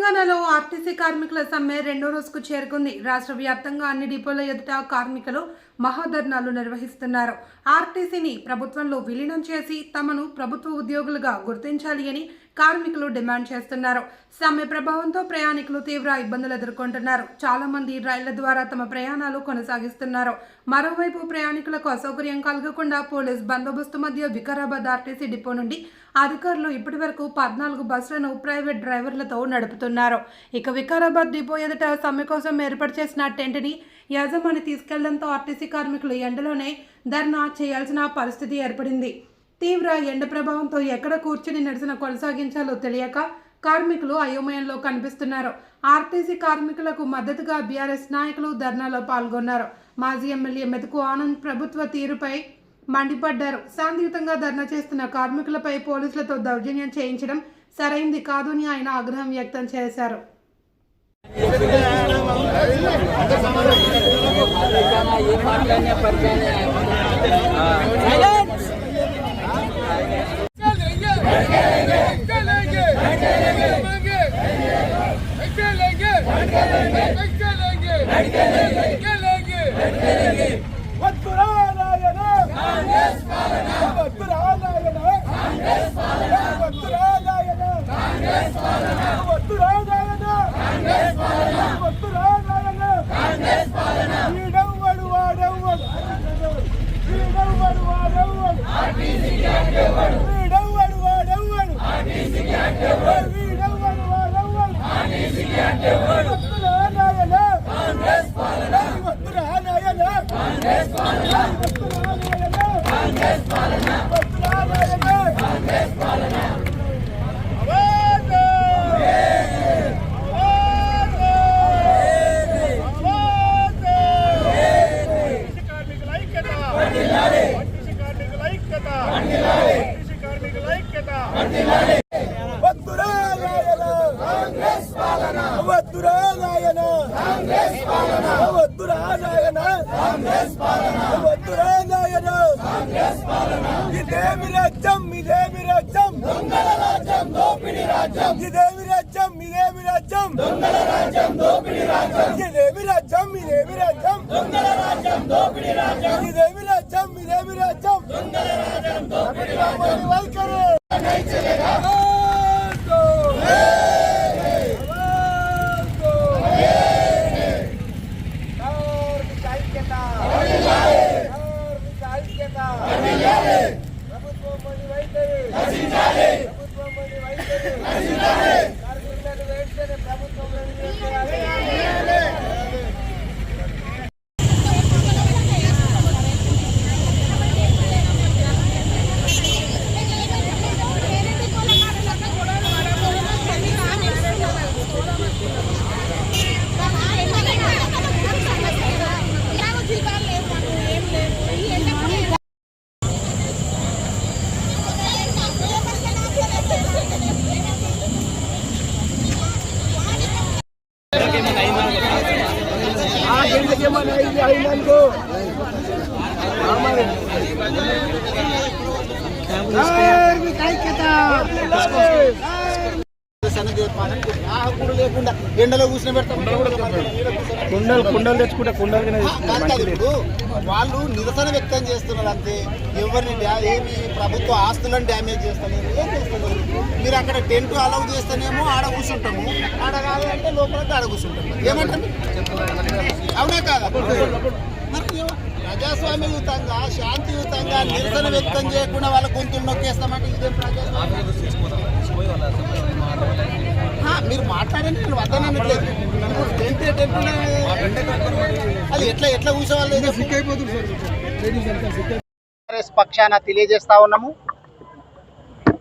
తెలంగాణలో ఆర్టీసీ కార్మికుల సమ్మె రెండో రోజుకు చేరుకుంది. రాష్ట్ర వ్యాప్తంగా అన్ని డిపోల ఎదుట కార్మికులు మహాధర్నాలు నిర్వహిస్తున్నారు. ఆర్టీసీని ప్రభుత్వంలో విలీనం చేసి తమను ప్రభుత్వ ఉద్యోగులుగా గుర్తించాలి అని కార్మికులు డిమాండ్ చేస్తున్నారు. సమ్మె ప్రభావంతో ప్రయాణికులు తీవ్ర ఇబ్బందులు ఎదుర్కొంటున్నారు. చాలా మంది రైళ్ల ద్వారా తమ ప్రయాణాలు కొనసాగిస్తున్నారు. మరోవైపు ప్రయాణికులకు అసౌకర్యం కలగకుండా పోలీస్ బందోబస్తు మధ్య వికారాబాద్ ఆర్టీసీ డిపో నుండి అధికారులు ఇప్పటివరకు 14 బస్సులను ప్రైవేట్ డ్రైవర్లతో నడుపుతున్నారు. ఇక వికారాబాద్ డిపో ఎదుట సమ్మె కోసం ఏర్పాటు చేసిన టెంట్ని యజమాని తీసుకెళ్లడంతో ఆర్టీసీ కార్మికులు ఎండలోనే ధర్నా చేయాల్సిన పరిస్థితి ఏర్పడింది. తీవ్ర ఎండ ప్రభావంతో ఎక్కడ కూర్చుని నిరసన కొనసాగించాలో తెలియక కార్మికులు అయోమయంలో కనిపిస్తున్నారు. ఆర్టీసీ కార్మికులకు మద్దతుగా బీఆర్ఎస్ నాయకులు ధర్నాలో పాల్గొన్నారు. మాజీ ఎమ్మెల్యే మెతుకు ఆనంద్ ప్రభుత్వ తీరుపై మండిపడ్డారు. శాంతియుతంగా ధర్నా చేస్తున్న కార్మికులపై పోలీసులతో దౌర్జన్యం చేయించడం సరైంది కాదు అని ఆయన ఆగ్రహం వ్యక్తం చేశారు. ఎండలో కూర్చుని పెడతాం కుండలు తెచ్చుకుంటే వాళ్ళు నిరసన వ్యక్తం చేస్తున్నారు అంతే. ఎవరిని ఏమి ప్రభుత్వ ఆస్తులను డ్యామేజ్ చేస్తున్నారు, ఏం చేస్తున్నారు? మీరు అక్కడ టెంట్ అలౌ చేస్తేనేమో ఆడ కూర్చుంటాము, ఆడ కాదంటే లోపల ఆడ కూర్చుంటాము. ఏమంటారు? అవునా కాదా? ప్రజాస్వామ్యయుతంగా శాంతియుతంగా నిరసన వ్యక్తం చేయకుండా వాళ్ళ గొంతులు నొక్కేస్తామంటే ఇదేం ప్రజాస్వామ్యం? మీరు మాట్లాడండి, నేను వద్దనట్లేదు. అది ఎట్లా కూర్చోవాలి పక్షాన తెలియజేస్తా ఉన్నాము.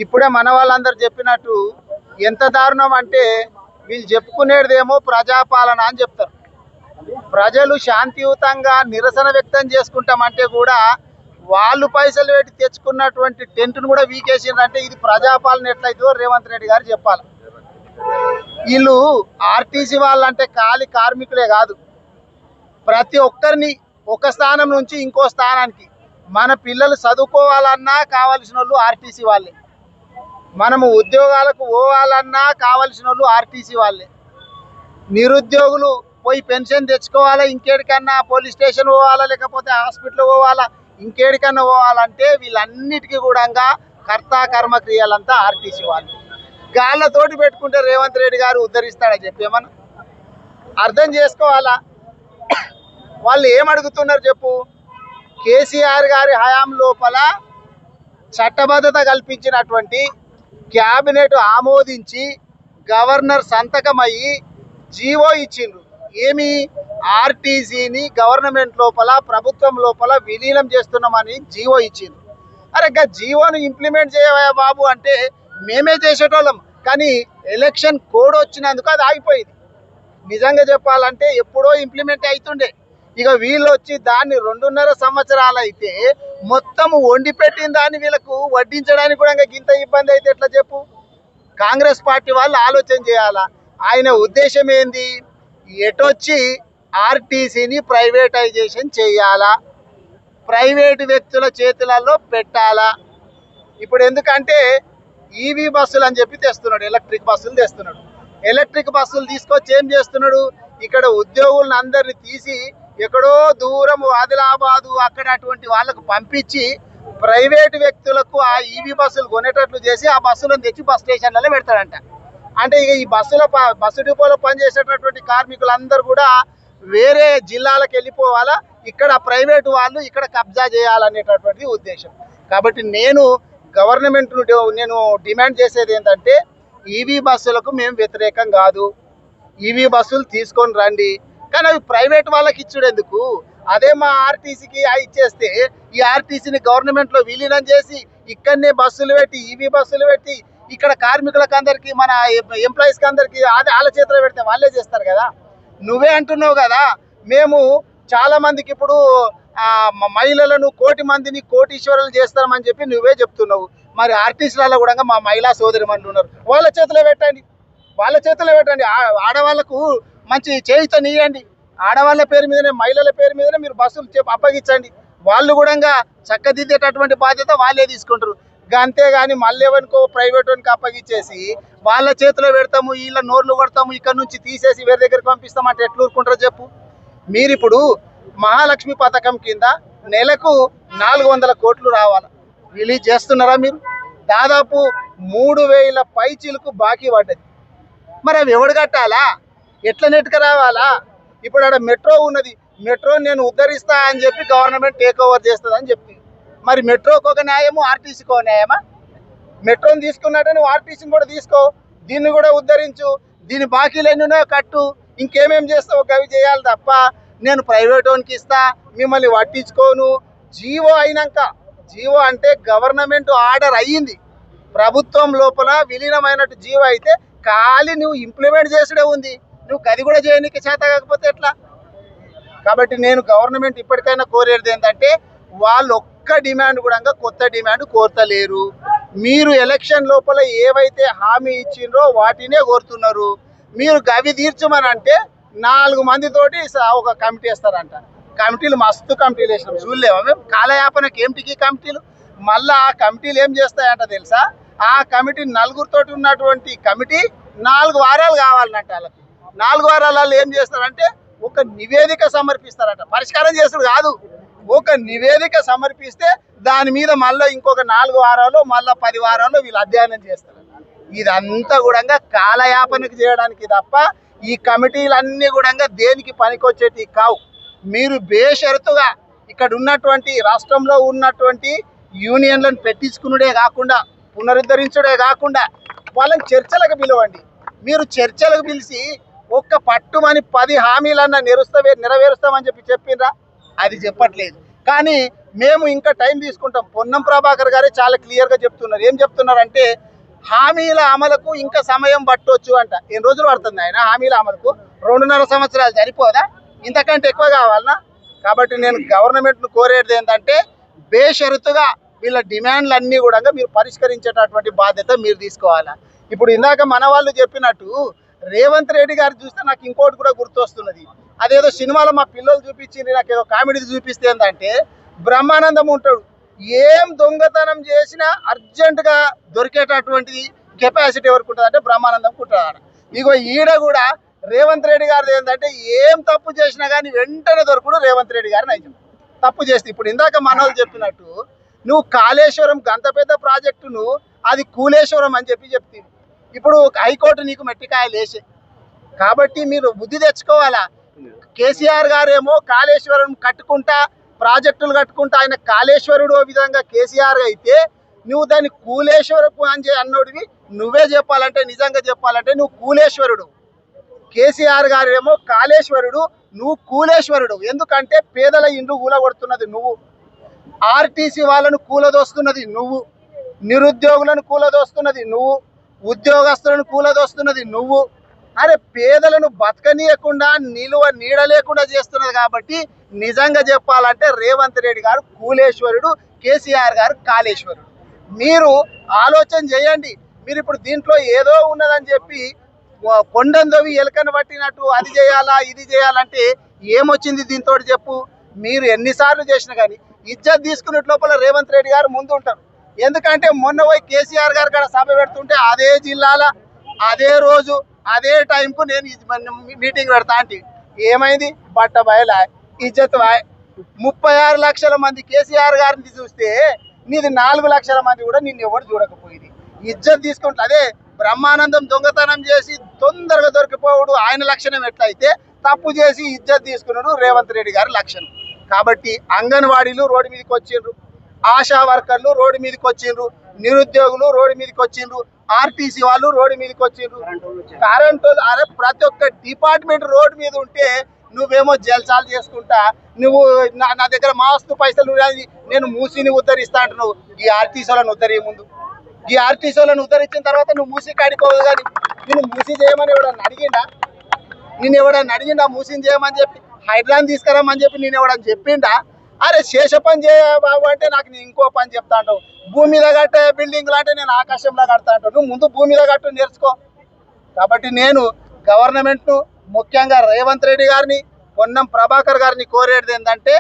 ఇప్పుడే మన వాళ్ళందరూ చెప్పినట్టు ఎంత దారుణం అంటే వీళ్ళు చెప్పుకునేదేమో ప్రజాపాలన అని చెప్తారు. ప్రజలు శాంతియుతంగా నిరసన వ్యక్తం చేసుకుంటామంటే కూడా వాళ్ళు పైసలు పెట్టి తెచ్చుకున్నటువంటి టెంట్ను కూడా వీకేసిందంటే ఇది ప్రజాపాలన ఎట్లయితే రేవంత్ రెడ్డి గారు చెప్పాలి. వీళ్ళు ఆర్టీసీ వాళ్ళంటే ఖాళీ కార్మికులే కాదు, ప్రతి ఒక్కరిని ఒక స్థానం నుంచి ఇంకో స్థానానికి మన పిల్లలు చదువుకోవాలన్నా కావాల్సిన వాళ్ళు ఆర్టీసీ వాళ్ళే. మనము ఉద్యోగాలకు పోవాలన్నా కావలసిన వాళ్ళు ఆర్టీసీ వాళ్ళే. నిరుద్యోగులు పోయి పెన్షన్ తెచ్చుకోవాలా, ఇంకేడికన్నా పోలీస్ స్టేషన్ పోవాలా, లేకపోతే హాస్పిటల్ పోవాలా, ఇంకేడికన్నా పోవాలంటే వీళ్ళన్నిటికీ కూడా కర్త కర్మ క్రియలంతా ఆర్టీసీ వాళ్ళు. గాళ్ళతోటి పెట్టుకుంటే రేవంత్ రెడ్డి గారు ఉద్ధరిస్తాడని చెప్పి ఏమన్నా అర్థం చేసుకోవాలా. వాళ్ళు ఏమడుగుతున్నారు చెప్పు? కేసీఆర్ గారి హయాం లోపల చట్టబద్ధత కల్పించినటువంటి క్యాబినెట్ ఆమోదించి గవర్నర్ సంతకమయ్యి జీవో ఇచ్చిండ్రు. ఏమి? ఆర్టీసీని గవర్నమెంట్ లోపల ప్రభుత్వం లోపల విలీనం చేస్తున్నామని జీవో ఇచ్చిండ్రు. అరే జీవోను ఇంప్లిమెంట్ చేయవా బాబు అంటే మేమే చేసేటోళ్ళం, కానీ ఎలక్షన్ కోడ్ వచ్చినందుకు అది ఆగిపోయింది. నిజంగా చెప్పాలంటే ఎప్పుడో ఇంప్లిమెంట్ అవుతుండే. ఇక వీళ్ళు వచ్చి దాన్ని 2.5 సంవత్సరాలు అయితే మొత్తం వండి పెట్టిన దాన్ని వీళ్ళకు వడ్డించడానికి కూడా ఇంత ఇబ్బంది అయితే ఎట్లా చెప్పు? కాంగ్రెస్ పార్టీ వాళ్ళు ఆలోచన చేయాలా. ఆయన ఉద్దేశం ఏంది? ఎటొచ్చి ఆర్టీసీని ప్రైవేటైజేషన్ చేయాలా, ప్రైవేటు వ్యక్తుల చేతులలో పెట్టాలా. ఇప్పుడు ఎందుకంటే ఈవీ బస్సులు అని చెప్పి తెస్తున్నాడు, ఎలక్ట్రిక్ బస్సులు తెస్తున్నాడు. ఎలక్ట్రిక్ బస్సులు తీసుకొచ్చి ఏం చేస్తున్నాడు? ఇక్కడ ఉద్యోగులను అందరిని తీసి ఎక్కడో దూరం ఆదిలాబాదు అక్కడ అటువంటి వాళ్ళకు పంపించి ప్రైవేటు వ్యక్తులకు ఆ ఈవీ బస్సులు కొనేటట్లు చేసి ఆ బస్సులను తెచ్చి బస్ స్టేషన్లలో పెడతాడంట. అంటే ఇక ఈ బస్సు డిపోలో పనిచేసేటటువంటి కార్మికులందరూ కూడా వేరే జిల్లాలకు వెళ్ళిపోవాలా, ఇక్కడ ప్రైవేటు వాళ్ళు ఇక్కడ కబ్జా చేయాలనేటటువంటి ఉద్దేశం. కాబట్టి నేను నేను డిమాండ్ చేసేది ఏంటంటే ఈవీ బస్సులకు మేము వ్యతిరేకం కాదు, ఈవీ బస్సులు తీసుకొని రండి, కానీ అవి ప్రైవేట్ వాళ్ళకి ఇచ్చుడు ఎందుకు? అదే మా ఆర్టీసీకి ఇచ్చేస్తే ఈ ఆర్టీసీని గవర్నమెంట్లో విలీనం చేసి ఇక్కడనే బస్సులు పెట్టి ఈవీ బస్సులు పెట్టి ఇక్కడ కార్మికులకు అందరికీ మన ఎంప్లాయీస్కి అందరికీ అది వాళ్ళ చేతిలో పెడితే వాళ్ళే చేస్తారు కదా. నువ్వే అంటున్నావు కదా మేము చాలా మందికి ఇప్పుడు మహిళలను 1 కోటి మందిని కోటీశ్వరులు చేస్తామని చెప్పి నువ్వే చెప్తున్నావు. మరి ఆర్టీసీలలో కూడా మా మహిళా సోదరిమణులు ఉన్నారు, వాళ్ళ చేతిలో పెట్టండి, వాళ్ళ చేతిలో పెట్టండి. ఆడవాళ్ళకు మంచి చేయుతనియండి, ఆడవాళ్ళ పేరు మీదనే మహిళల పేరు మీదనే మీరు బస్సులు అప్పగించండి. వాళ్ళు కూడా చక్కదిద్దేటటువంటి బాధ్యత వాళ్ళే తీసుకుంటారు. అంతేగాని మళ్ళీ ఎవరికో ప్రైవేట్ వానికి అప్పగించేసి వాళ్ళ చేతిలో పెడతాము, వీళ్ళ నోర్లు కొడతాము, ఇక్కడ నుంచి తీసేసి వేరే దగ్గరికి పంపిస్తామంటే ఎట్లా ఊరుకుంటారో చెప్పు? మీరు ఇప్పుడు మహాలక్ష్మి పథకం కింద నెలకు 400 కోట్లు రావాలి, రిలీజ్ చేస్తున్నారా మీరు? దాదాపు 3000 పైచీలకు బాకీ పడ్డది. మరి అవి ఎవడు కట్టాలా? ఎట్లా నెట్టుకు రావాలా? ఇప్పుడు ఆడ మెట్రో ఉన్నది, మెట్రో నేను ఉద్ధరిస్తా అని చెప్పి గవర్నమెంట్ టేక్ ఓవర్ చేస్తుంది అని చెప్పి, మరి మెట్రోకి ఒక న్యాయము ఆర్టీసీకి ఒక న్యాయమా? మెట్రోని తీసుకున్నట్టే నువ్వు ఆర్టీసీని కూడా తీసుకో, దీన్ని కూడా ఉద్ధరించు, దీని బాకీలు ఎన్ని ఉన్నాయో కట్టు, ఇంకేమేం చేస్తావు అవి చేయాలి తప్ప నేను ప్రైవేట్ వానికి ఇస్తా మిమ్మల్ని పట్టించుకోను. జీవో అయినాక, జీవో అంటే గవర్నమెంట్ ఆర్డర్ అయ్యింది, ప్రభుత్వం లోపల విలీనమైనట్టు జీవో అయితే ఖాళీ నువ్వు ఇంప్లిమెంట్ చేసుడే ఉంది, నువ్వు గది కూడా చేయడానికి చేత కాకపోతే ఎట్లా? కాబట్టి నేను గవర్నమెంట్ ఇప్పటికైనా కోరేది ఏంటంటే వాళ్ళు ఒక్క డిమాండ్ కూడా కొత్త డిమాండ్ కోరతలేరు. మీరు ఎలక్షన్ లోపల ఏవైతే హామీ ఇచ్చిండ్రో వాటినే కోరుతున్నారు. మీరు గవి తీర్చమని అంటే 4 మందితోటి ఒక కమిటీ వేస్తారంట. కమిటీలు మస్తు కమిటీలు వేసినాం, చూడలేమా మేము? కాలయాపనకి ఏమిటికి కమిటీలు? మళ్ళీ ఆ కమిటీలు ఏం చేస్తాయంట తెలుసా? ఆ కమిటీ 4గురితోటి ఉన్నటువంటి కమిటీ 4 వారాలు కావాలన్నట్టు. వాళ్ళకి 4 వారాలలో ఏం చేస్తారంటే ఒక నివేదిక సమర్పిస్తారట. పరిష్కారం చేసుడు కాదు, ఒక నివేదిక సమర్పిస్తే దాని మీద మళ్ళీ ఇంకొక 4 వారాలు మళ్ళీ 10 వారాలు వీళ్ళు అధ్యయనం చేస్తారు. ఇదంతా కూడా కాలయాపనకు చేయడానికి తప్ప ఈ కమిటీలన్నీ కూడా దేనికి పనికొచ్చేటి కావు. మీరు బేషరతుగా ఇక్కడ ఉన్నటువంటి రాష్ట్రంలో ఉన్నటువంటి యూనియన్లను పెట్టించుకునుడే కాకుండా పునరుద్ధరించుడే కాకుండా వాళ్ళని చర్చలకు పిలవండి. మీరు చర్చలకు పిలిచి ఒక్క పట్టుమని 10 హామీలన్నా నెరవేరుస్తామని చెప్పిండ్రా? అది చెప్పట్లేదు. కానీ మేము ఇంకా టైం తీసుకుంటాం. పొన్నం ప్రభాకర్ గారే చాలా క్లియర్గా చెప్తున్నారు. ఏం చెప్తున్నారంటే హామీల అమలుకు ఇంకా సమయం పట్టవచ్చు అంట. ఎన్ని రోజులు పడుతుంది ఆయన హామీల అమలుకు? 2.5 సంవత్సరాలు సరిపోదా? ఇంతకంటే ఎక్కువ కావాలనా? కాబట్టి నేను గవర్నమెంట్ను కోరేది ఏంటంటే బేషరతుగా వీళ్ళ డిమాండ్లన్నీ కూడా మీరు పరిష్కరించేటటువంటి బాధ్యత మీరు తీసుకోవాలా. ఇప్పుడు ఇందాక మన వాళ్ళు చెప్పినట్టు రేవంత్ రెడ్డి గారు చూస్తే నాకు ఇంకోటి కూడా గుర్తొస్తున్నది. అదేదో సినిమాలో మా పిల్లలు చూపించింది, నాకు ఏదో కామెడీ చూపిస్తే ఏంటంటే బ్రహ్మానందం ఉంటాడు, ఏం దొంగతనం చేసినా అర్జెంటుగా దొరికేటటువంటి కెపాసిటీ ఎవరికి ఉంటుంది అంటే బ్రహ్మానందం కుట్టాడు. ఇగో ఈడ కూడా రేవంత్ రెడ్డి గారిది ఏంటంటే ఏం తప్పు చేసినా కానీ వెంటనే దొరకడు రేవంత్ రెడ్డి గారిని అయితే తప్పు చేస్తే. ఇప్పుడు ఇందాక మనోళ్ళు చెప్పినట్టు నువ్వు కాళేశ్వరం గంత పెద్ద ప్రాజెక్టును అది కూలేశ్వరం అని చెప్తే ఇప్పుడు హైకోర్టు నీకు మెట్టికాయలు వేసే. కాబట్టి మీరు బుద్ధి తెచ్చుకోవాలా. కేసీఆర్ గారేమో కాళేశ్వరం కట్టుకుంటా ప్రాజెక్టులు కట్టుకుంటా ఆయన కాళేశ్వరుడు విధంగా కేసీఆర్ అయితే నువ్వు దాన్ని కూలేశ్వరపు అని అన్నోడివి నువ్వే చెప్పాలంటే, నిజంగా చెప్పాలంటే నువ్వు కూలేశ్వరుడు. కేసీఆర్ గారేమో కాళేశ్వరుడు, నువ్వు కూలేశ్వరుడు. ఎందుకంటే పేదల ఇండ్లు కూలగొడుతున్నది నువ్వు, ఆర్టీసీ వాళ్ళను కూలదోస్తున్నది నువ్వు, నిరుద్యోగులను కూలదోస్తున్నది నువ్వు, ఉద్యోగస్తులను కూలదోస్తున్నది నువ్వు. అరే పేదలను బతకనీయకుండా నిలువ నీడ లేకుండా చేస్తున్నది. కాబట్టి నిజంగా చెప్పాలంటే రేవంత్ రెడ్డి గారు కూలేశ్వరుడు, కేసీఆర్ గారు కాళేశ్వరుడు. మీరు ఆలోచన చేయండి. మీరు ఇప్పుడు దీంట్లో ఏదో ఉన్నదని చెప్పి కొండందవి ఎలకను పట్టినట్టు అది చేయాలా ఇది చేయాలంటే ఏమొచ్చింది దీంతో చెప్పు. మీరు ఎన్నిసార్లు చేసినా కానీ ఇజ్జత్ తీసుకునే లోపల రేవంత్ రెడ్డి గారు ముందు ఉంటారు. ఎందుకంటే మొన్న పోయి కేసీఆర్ గారు కూడా సభ పెడుతుంటే అదే జిల్లాల అదే రోజు అదే టైంకు నేను మీటింగ్ పెడతా అంటే ఏమైంది? బట్ట బయలా ఇజ్జత్ బాయ్. 36 లక్షల మంది కేసీఆర్ గారిని చూస్తే నీది 4 లక్షల మంది కూడా నిన్ను ఎవరు చూడకపోయింది. ఇజ్జత్ తీసుకుంటా. అదే బ్రహ్మానందం దొంగతనం చేసి తొందరగా దొరికిపోవడు ఆయన లక్షణం ఎట్లయితే తప్పు చేసి ఇజ్జత్ తీసుకున్నాడు రేవంత్ రెడ్డి గారి లక్షణం. కాబట్టి అంగన్వాడీలు రోడ్డు మీదకి వచ్చిండ్రు, ఆశా వర్కర్లు రోడ్డు మీదకి వచ్చిండ్రు, నిరుద్యోగులు రోడ్డు మీదకి వచ్చిండ్రు, ఆర్టీసీ వాళ్ళు రోడ్డు మీదకి వచ్చిండ్రు, కరెంటు అరే ప్రతి ఒక్క డిపార్ట్మెంట్ రోడ్డు మీద ఉంటే నువ్వేమో జల్సాలు చేసుకుంటా నువ్వు నా దగ్గర మాస్తు పైసలు నేను మూసిని ఉద్ధరిస్తా అంటున్నావు. ఈ ఆర్టీసీ వాళ్ళని ఉద్ధరి ముందు, ఈ ఆర్టీసీ వాళ్ళని ఉద్ధరించిన తర్వాత నువ్వు మూసి కాడిపోవు. కానీ నేను మూసి చేయమని ఎవడన్నా అడిగిండా? నేను ఎవడన్నా అడిగిండా మూసిని చేయమని చెప్పి? హైడ్రాన్ తీసుకురామని చెప్పి నేను ఎవడని చెప్పిండా? అరే శేష పని చేయ బాబు అంటే నాకు నేను ఇంకో పని చెప్తా అంటావు. భూమి మీద కట్టే బిల్డింగ్లు అంటే నేను ఆకాశంలో కడతా అంటావు. నువ్వు ముందు భూమి మీద కట్టు నేర్చుకో. కాబట్టి నేను గవర్నమెంట్ను ముఖ్యంగా రేవంత్ రెడ్డి గారిని, పొన్నం ప్రభాకర్ గారిని కోరేది ఏంటంటే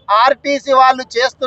ఆర్టీసీ వాళ్ళు చేస్తున్న